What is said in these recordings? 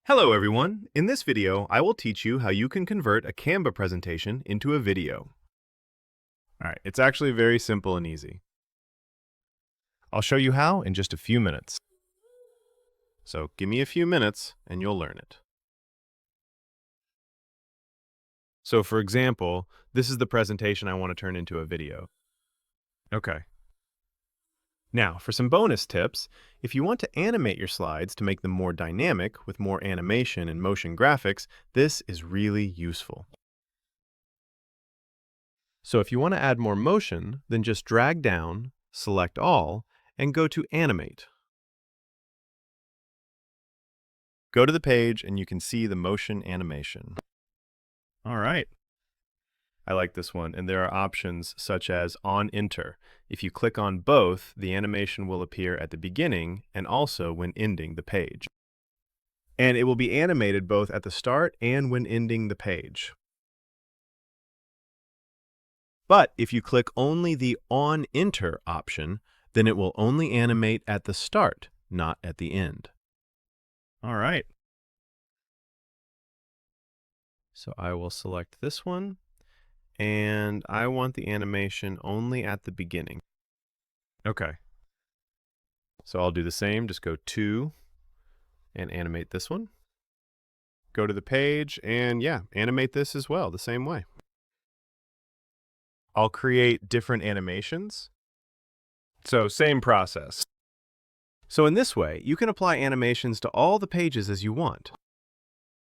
Hello everyone! In this video, I will teach you how you can convert a Canva presentation into a video. Alright, it's actually very simple and easy. I'll show you how in just a few minutes. So give me a few minutes and you'll learn it. So for example, this is the presentation I want to turn into a video. Okay. Now, for some bonus tips, if you want to animate your slides to make them more dynamic with more animation and motion graphics, this is really useful. So if you want to add more motion, then just drag down, select all, and go to Animate. Go to the page and you can see the motion animation. All right. I like this one, and there are options such as On Enter. If you click on both, the animation will appear at the beginning and also when ending the page. And it will be animated both at the start and when ending the page. But if you click only the On Enter option, then it will only animate at the start, not at the end. All right. So I will select this one. And I want the animation only at the beginning. Okay. So I'll do the same, just go to and animate this one. Go to the page and yeah, animate this as well, the same way. I'll create different animations. So same process. So in this way, you can apply animations to all the pages as you want.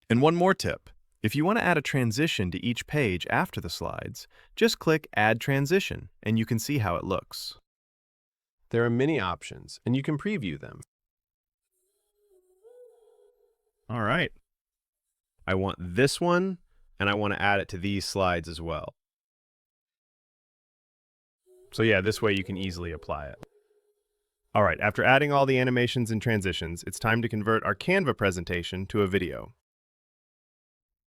And one more tip. If you want to add a transition to each page after the slides, just click Add Transition, and you can see how it looks. There are many options, and you can preview them. All right. I want this one, and I want to add it to these slides as well. So yeah, this way you can easily apply it. All right, after adding all the animations and transitions, it's time to convert our Canva presentation to a video.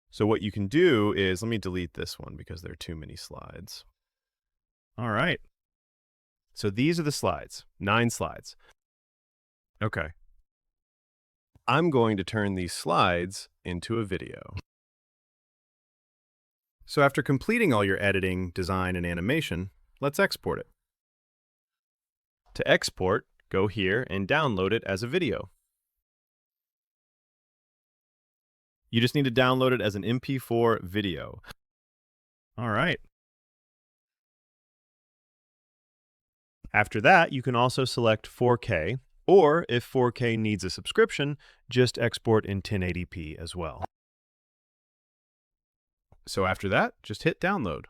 So what you can do is, let me delete this one because there are too many slides. All right. So these are the slides, 9 slides. Okay. I'm going to turn these slides into a video. So after completing all your editing, design, and animation, let's export it. To export, go here and download it as a video. You just need to download it as an MP4 video. All right. After that, you can also select 4K, or if 4K needs a subscription, just export in 1080p as well. So after that, just hit download.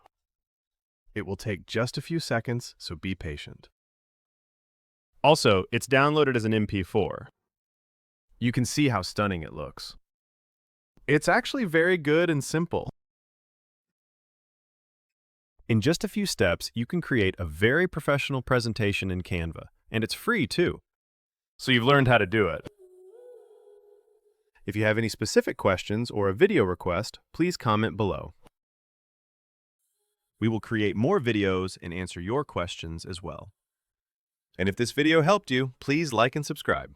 It will take just a few seconds, so be patient. Also, it's downloaded as an MP4. You can see how stunning it looks. It's actually very good and simple. In just a few steps, you can create a very professional presentation in Canva, and it's free too. So you've learned how to do it. If you have any specific questions or a video request, please comment below. We will create more videos and answer your questions as well. And if this video helped you, please like and subscribe.